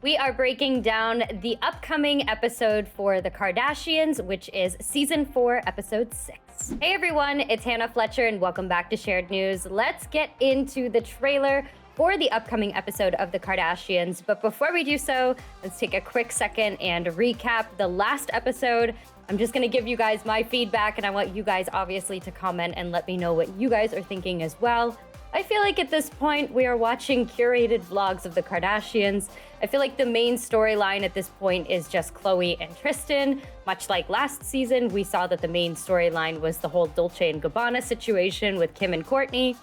We are breaking down the upcoming episode for the Kardashians, which is season 4, episode 6. Hey everyone, it's Hannah Fletcher, and welcome back to Shared News. Let's get into the trailer for the upcoming episode of the Kardashians. But before we do so, let's take a quick second and recap the last episode. I'm just gonna give you guys my feedback, and I want you guys obviously to comment and let me know what you guys are thinking as well. I feel like at this point, we are watching curated vlogs of the Kardashians. I feel like the main storyline at this point is just Khloe and Tristan. Much like last season, we saw that the main storyline was the whole Dolce & Gabbana situation with Kim and Kourtney.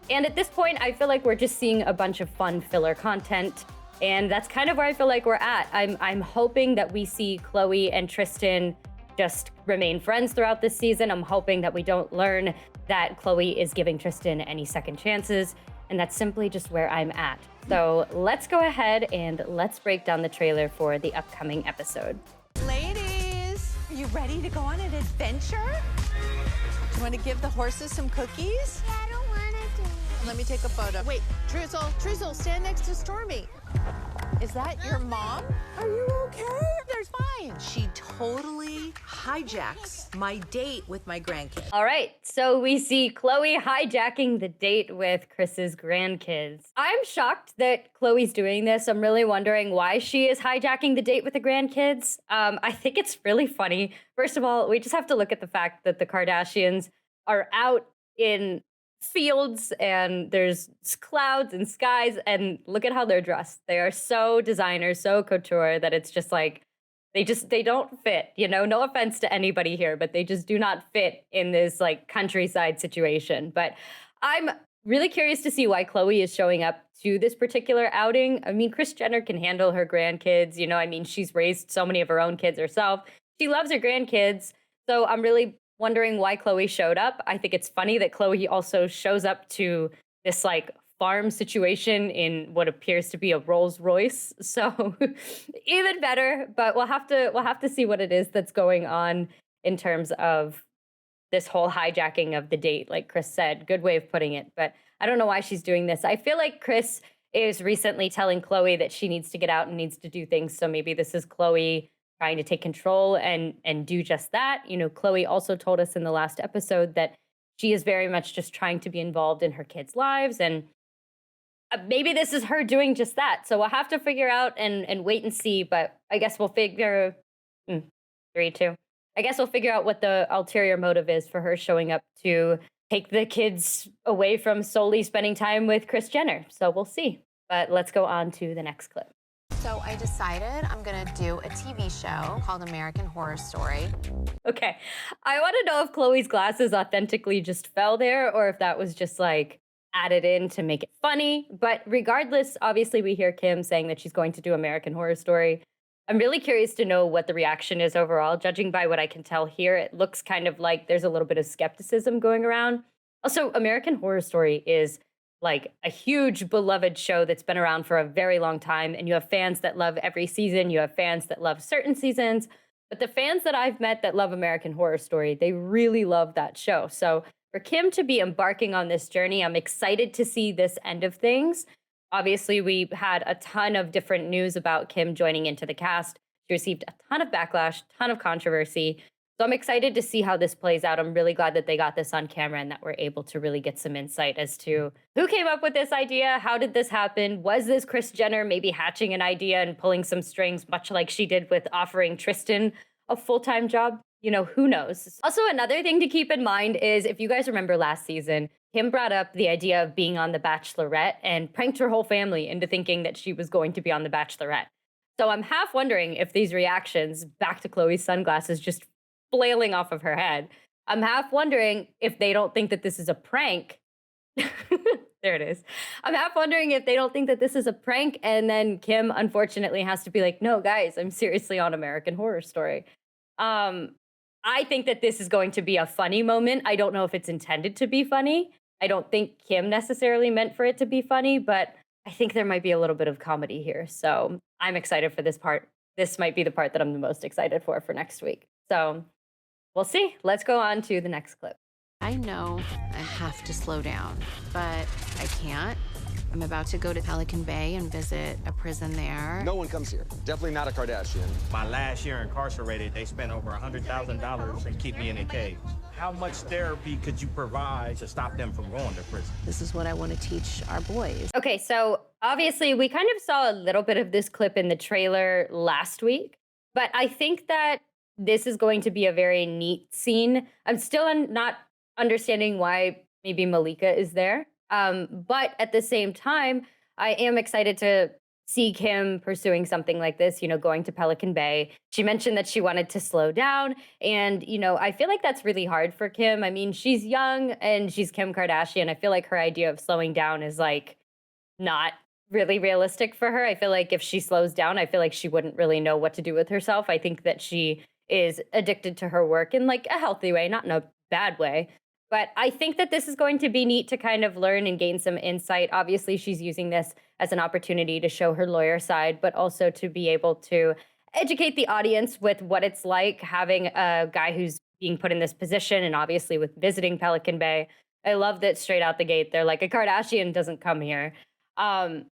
And at this point, I feel like we're just seeing a bunch of fun filler content. And that's kind of where I feel like we're at. I'm hoping that we see Khloe and Tristan just remain friends throughout this season. I'm hoping that we don't learn that Khloe is giving Tristan any second chances, and that's simply just where I'm at. So let's go ahead and let's break down the trailer for the upcoming episode. Ladies, are you ready to go on an adventure? Do you want to give the horses some cookies? Yeah, I don't want to. Let me take a photo. Wait, Drizzle, stand next to Stormy. Is that your mom? Are you okay? There's fine. She totally hijacks my date with my grandkids. All right, so we see Khloe hijacking the date with Kris's grandkids. I'm shocked that Khloe's doing this. I'm really wondering why she is hijacking the date with the grandkids. I think it's really funny. First of all, we just have to look at the fact that the Kardashians are out in fields and there's clouds and skies, and look at how they're dressed. They are so designer, so couture, that it's just like they don't fit, you know. No offense to anybody here, but they just do not fit in this like countryside situation. But I'm really curious to see why Khloe is showing up to this particular outing. I mean, Kris Jenner can handle her grandkids, you know. I mean, she's raised so many of her own kids herself. She loves her grandkids. So I'm really wondering why Khloe showed up. I think it's funny that Khloe also shows up to this like farm situation in what appears to be a Rolls Royce. So even better, but we'll have to see what it is that's going on in terms of this whole hijacking of the date. Like Kris said, good way of putting it, but I don't know why she's doing this. I feel like Kris is recently telling Khloe that she needs to get out and needs to do things. So maybe this is Khloe trying to take control and do just that. You know, Khloe also told us in the last episode that she is very much just trying to be involved in her kids' lives, and maybe this is her doing just that. So we'll have to figure out and wait and see. But I guess we'll figure 3, 2. I guess we'll figure out what the ulterior motive is for her showing up to take the kids away from solely spending time with Kris Jenner. So we'll see. But let's go on to the next clip. So I decided I'm gonna do a TV show called American Horror Story. Okay, I want to know if Khloe's glasses authentically just fell there, or if that was just like added in to make it funny. But regardless, obviously we hear Kim saying that she's going to do American Horror Story. I'm really curious to know what the reaction is overall. Judging by what I can tell here, it looks kind of like there's a little bit of skepticism going around. Also, American Horror Story is like a huge beloved show that's been around for a very long time. And you have fans that love every season. You have fans that love certain seasons. But the fans that I've met that love American Horror Story, they really love that show. So for Kim to be embarking on this journey, I'm excited to see this end of things. Obviously, we had a ton of different news about Kim joining into the cast. She received a ton of backlash, ton of controversy. So I'm excited to see how this plays out. I'm really glad that they got this on camera and that we're able to really get some insight as to who came up with this idea, how did this happen? Was this Kris Jenner maybe hatching an idea and pulling some strings, much like she did with offering Tristan a full-time job? You know, who knows? Also, another thing to keep in mind is, if you guys remember last season, Kim brought up the idea of being on The Bachelorette and pranked her whole family into thinking that she was going to be on The Bachelorette. So I'm half wondering if these reactions back to Khloe's sunglasses just flailing off of her head. I'm half wondering if they don't think that this is a prank. There it is. I'm half wondering if they don't think that this is a prank, and then Kim unfortunately has to be like, no, guys, I'm seriously on American Horror Story. I think that this is going to be a funny moment. I don't know if it's intended to be funny. I don't think Kim necessarily meant for it to be funny, but I think there might be a little bit of comedy here. So I'm excited for this part. This might be the part that I'm the most excited for next week. So we'll see. Let's go on to the next clip. I know I have to slow down, but I can't I'm about to go to Pelican Bay and visit a prison there. No one comes here. Definitely not a Kardashian. My last year incarcerated, they spent over $100,000 to keep me in a cage. How much therapy could you provide to stop them from going to prison? This is what I want to teach our boys. Okay, so obviously we kind of saw a little bit of this clip in the trailer last week, but I think that this is going to be a very neat scene. I'm still not understanding why maybe Malika is there. But at the same time, I am excited to see Kim pursuing something like this, going to Pelican Bay. She mentioned that she wanted to slow down. And, I feel like that's really hard for Kim. I mean, she's young and she's Kim Kardashian. I feel like her idea of slowing down is like not really realistic for her. I feel like if she slows down, I feel like she wouldn't really know what to do with herself. I think that she is addicted to her work in like a healthy way, not in a bad way. But I think that this is going to be neat to kind of learn and gain some insight. Obviously, she's using this as an opportunity to show her lawyer side, but also to be able to educate the audience with what it's like having a guy who's being put in this position, and obviously with visiting Pelican Bay. I love that straight out the gate, they're like, a Kardashian doesn't come here. And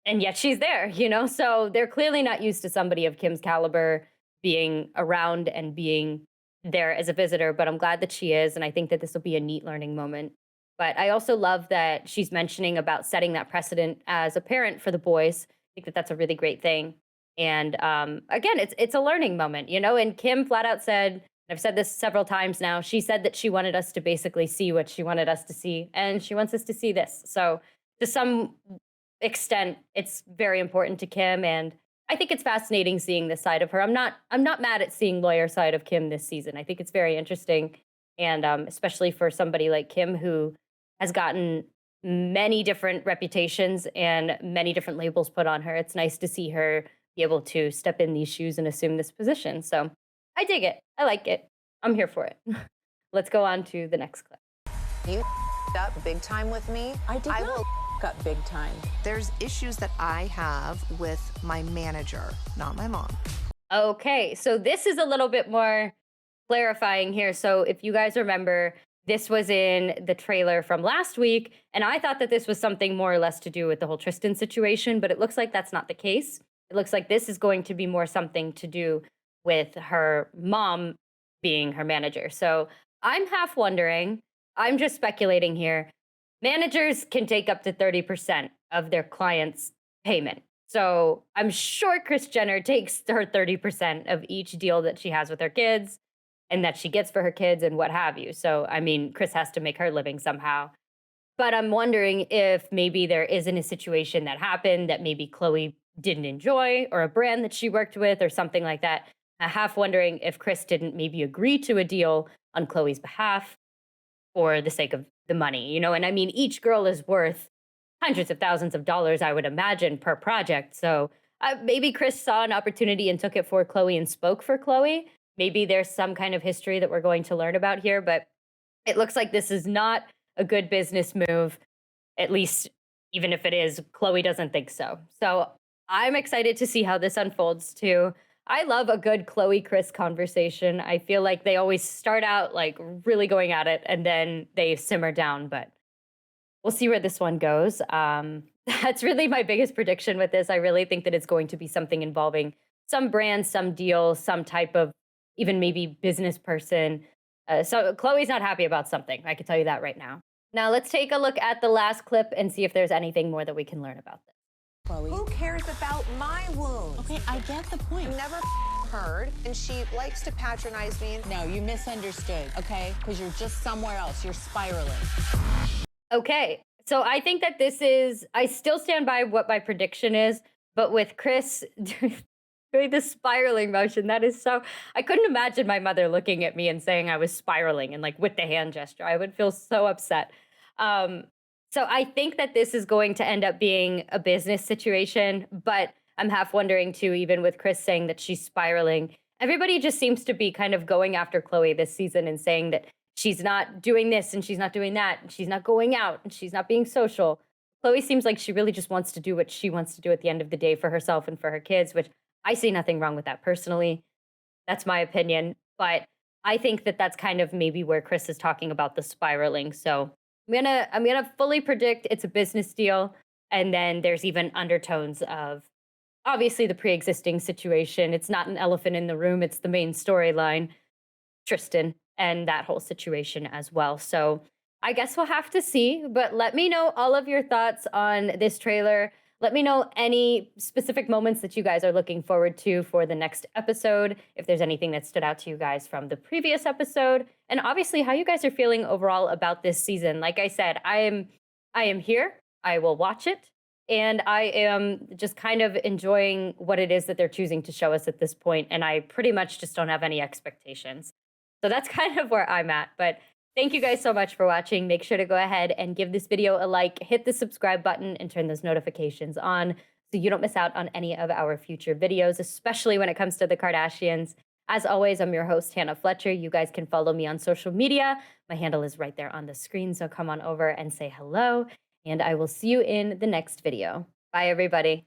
yet she's there, So they're clearly not used to somebody of Kim's caliber being around and being there as a visitor, but I'm glad that she is. And I think that this will be a neat learning moment. But I also love that she's mentioning about setting that precedent as a parent for the boys. I think that that's a really great thing. And again, it's a learning moment, and Kim flat out said, and I've said this several times now, she said that she wanted us to basically see what she wanted us to see. And she wants us to see this. So to some extent, it's very important to Kim. And I think it's fascinating seeing this side of her. I'm not mad at seeing lawyer side of Kim this season. I think it's very interesting, and especially for somebody like Kim who has gotten many different reputations and many different labels put on her. It's nice to see her be able to step in these shoes and assume this position. So I dig it. I like it. I'm here for it. Let's go on to the next clip. You up big time with me. I did not will up big time. There's issues that I have with my manager, not my mom. Okay, so this is a little bit more clarifying here. So if you guys remember, this was in the trailer from last week, and I thought that this was something more or less to do with the whole Tristan situation, but it looks like that's not the case. It looks like this is going to be more something to do with her mom being her manager. So I'm half wondering, I'm just speculating here, managers can take up to 30% of their clients' payment. So I'm sure Kris Jenner takes her 30% of each deal that she has with her kids and that she gets for her kids and what have you. So, I mean, Kris has to make her living somehow. But I'm wondering if maybe there isn't a situation that happened that maybe Khloé didn't enjoy, or a brand that she worked with or something like that. I'm half wondering if Kris didn't maybe agree to a deal on Khloé's behalf for the sake of the money, And I mean, each girl is worth hundreds of thousands of dollars, I would imagine, per project. So maybe Kris saw an opportunity and took it for Khloé and spoke for Khloé. Maybe there's some kind of history that we're going to learn about here, but it looks like this is not a good business move. At least, even if it is, Khloé doesn't think so. So I'm excited to see how this unfolds too. I love a good Khloé-Kris conversation. I feel like they always start out like really going at it and then they simmer down, but we'll see where this one goes. That's really my biggest prediction with this. I really think that it's going to be something involving some brand, some deal, some type of even maybe business person. So Khloé's not happy about something. I can tell you that right now. Now let's take a look at the last clip and see if there's anything more that we can learn about this. Khloé. Who cares about my wounds? Okay, I get the point. I've never heard, and she likes to patronize me. No, you misunderstood, okay? Because you're just somewhere else. You're spiraling. Okay, so I think that I still stand by what my prediction is, but with Kris doing the spiraling motion, that is so, I couldn't imagine my mother looking at me and saying I was spiraling and like with the hand gesture. I would feel so upset. So I think that this is going to end up being a business situation, but I'm half wondering too, even with Kris saying that she's spiraling, everybody just seems to be kind of going after Khloé this season and saying that she's not doing this and she's not doing that, and she's not going out and she's not being social. Khloé seems like she really just wants to do what she wants to do at the end of the day for herself and for her kids, which I see nothing wrong with that personally. That's my opinion. But I think that that's kind of maybe where Kris is talking about the spiraling. So I'm gonna fully predict it's a business deal. And then there's even undertones of obviously the pre-existing situation. It's not an elephant in the room, it's the main storyline, Tristan and that whole situation as well. So I guess we'll have to see, but let me know all of your thoughts on this trailer. Let me know any specific moments that you guys are looking forward to for the next episode, if there's anything that stood out to you guys from the previous episode, and obviously how you guys are feeling overall about this season. Like I said, I am here. I will watch it, and I am just kind of enjoying what it is that they're choosing to show us at this point, and I pretty much just don't have any expectations. So that's kind of where I'm at, but thank you guys so much for watching. Make sure to go ahead and give this video a like, hit the subscribe button, and turn those notifications on so you don't miss out on any of our future videos, especially when it comes to the Kardashians. As always, I'm your host, Hannah Fletcher. You guys can follow me on social media. My handle is right there on the screen, so come on over and say hello, and I will see you in the next video. Bye, everybody.